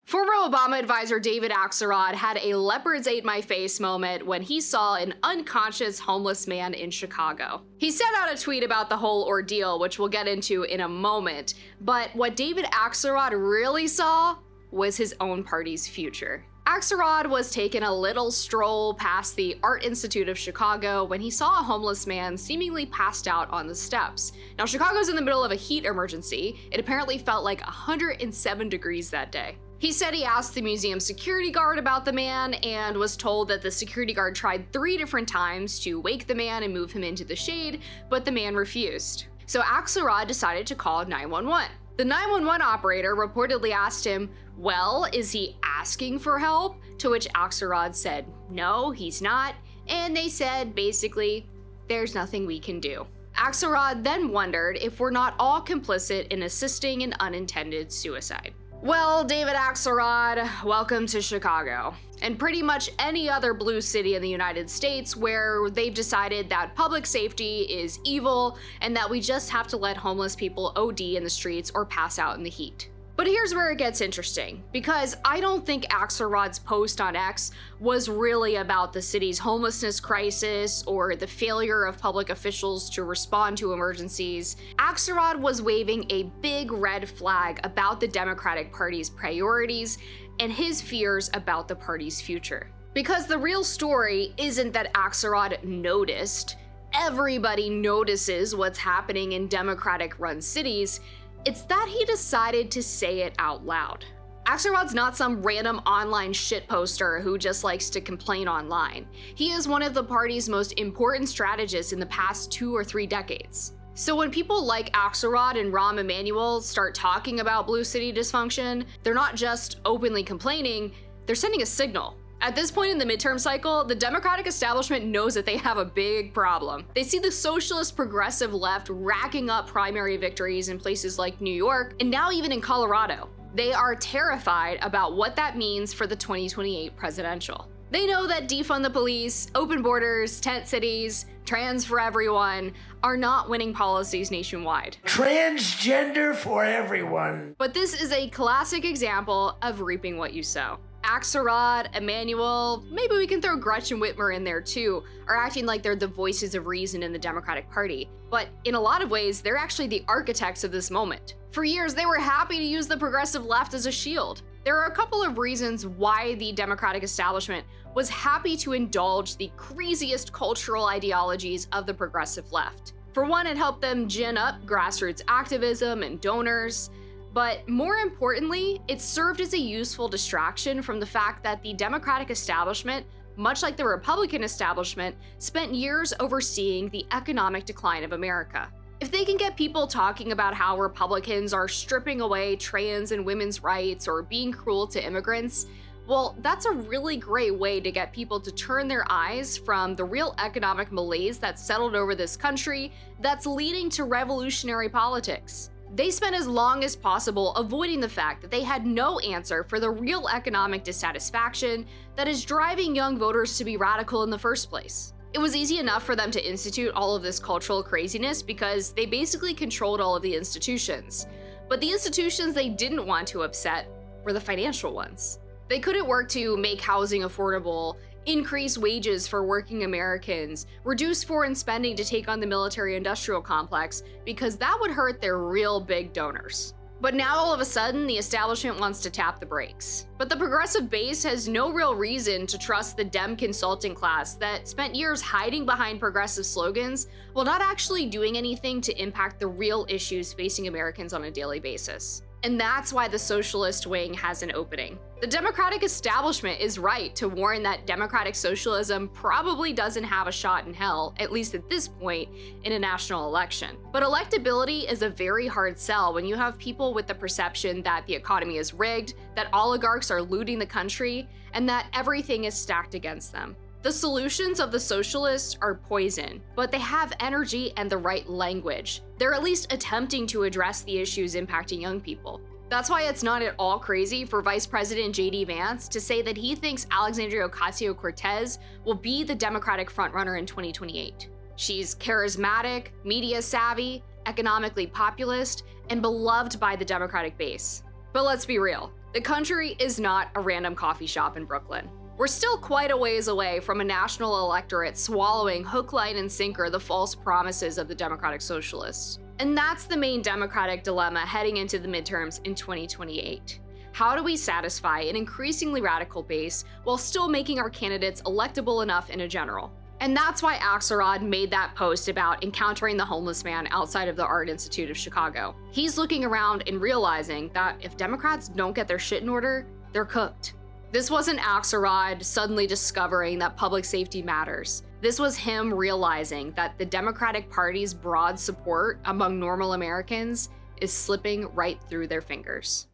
Former Obama advisor David Axelrod had a leopards ate my face moment when he saw an unconscious homeless man in Chicago. He sent out a tweet about the whole ordeal, which we'll get into in a moment, but what David Axelrod really saw was his own party's future. Axelrod was taking a little stroll past the Art Institute of Chicago when he saw a homeless man seemingly passed out on the steps. Now, Chicago's in the middle of a heat emergency. It apparently felt like 107 degrees that day. He said he asked the museum security guard about the man and was told that the security guard tried 3 different times to wake the man and move him into the shade, but the man refused. So Axelrod decided to call 911. The 911 operator reportedly asked him, well, is he asking for help? To which Axelrod said, no, he's not. And they said, basically, there's nothing we can do. Axelrod then wondered if we're not all complicit in assisting an unintended suicide. Well, David Axelrod, welcome to Chicago, and pretty much any other blue city in the United States where they've decided that public safety is evil and that we just have to let homeless people OD in the streets or pass out in the heat. But here's where it gets interesting, because I don't think Axelrod's post on X was really about the city's homelessness crisis or the failure of public officials to respond to emergencies. Axelrod was waving a big red flag about the Democratic Party's priorities and his fears about the party's future. Because the real story isn't that Axelrod noticed. Everybody notices what's happening in Democratic-run cities. It's that he decided to say it out loud. Axelrod's not some random online shitposter who just likes to complain online. He is one of the party's most important strategists in the past 2 or 3 decades. So when people like Axelrod and Rahm Emanuel start talking about blue city dysfunction, they're not just openly complaining, they're sending a signal. At this point in the midterm cycle, the Democratic establishment knows that they have a big problem. They see the socialist progressive left racking up primary victories in places like New York, and now even in Colorado. They are terrified about what that means for the 2028 presidential. They know that defund the police, open borders, tent cities, trans for everyone are not winning policies nationwide. Transgender for everyone. But this is a classic example of reaping what you sow. Axelrod, Emanuel, maybe we can throw Gretchen Whitmer in there too, are acting like they're the voices of reason in the Democratic Party. But in a lot of ways, they're actually the architects of this moment. For years, they were happy to use the progressive left as a shield. There are a couple of reasons why the Democratic establishment was happy to indulge the craziest cultural ideologies of the progressive left. For one, it helped them gin up grassroots activism and donors. But more importantly, it served as a useful distraction from the fact that the Democratic establishment, much like the Republican establishment, spent years overseeing the economic decline of America. If they can get people talking about how Republicans are stripping away trans and women's rights or being cruel to immigrants, well, that's a really great way to get people to turn their eyes from the real economic malaise that's settled over this country that's leading to revolutionary politics. They spent as long as possible avoiding the fact that they had no answer for the real economic dissatisfaction that is driving young voters to be radical in the first place. It was easy enough for them to institute all of this cultural craziness because they basically controlled all of the institutions. But the institutions they didn't want to upset were the financial ones. They couldn't work to make housing affordable, increase wages for working Americans, reduce foreign spending to take on the military-industrial complex, because that would hurt their real big donors. But now all of a sudden, the establishment wants to tap the brakes. But the progressive base has no real reason to trust the Dem consulting class that spent years hiding behind progressive slogans while not actually doing anything to impact the real issues facing Americans on a daily basis. And that's why the socialist wing has an opening. The Democratic establishment is right to warn that democratic socialism probably doesn't have a shot in hell, at least at this point, in a national election. But electability is a very hard sell when you have people with the perception that the economy is rigged, that oligarchs are looting the country, and that everything is stacked against them. The solutions of the socialists are poison, but they have energy and the right language. They're at least attempting to address the issues impacting young people. That's why it's not at all crazy for Vice President J.D. Vance to say that he thinks Alexandria Ocasio-Cortez will be the Democratic frontrunner in 2028. She's charismatic, media savvy, economically populist, and beloved by the Democratic base. But let's be real. The country is not a random coffee shop in Brooklyn. We're still quite a ways away from a national electorate swallowing hook, line, and sinker the false promises of the Democratic Socialists. And that's the main Democratic dilemma heading into the midterms in 2028. How do we satisfy an increasingly radical base while still making our candidates electable enough in a general? And that's why Axelrod made that post about encountering the homeless man outside of the Art Institute of Chicago. He's looking around and realizing that if Democrats don't get their shit in order, they're cooked. This wasn't Axelrod suddenly discovering that public safety matters. This was him realizing that the Democratic Party's broad support among normal Americans is slipping right through their fingers.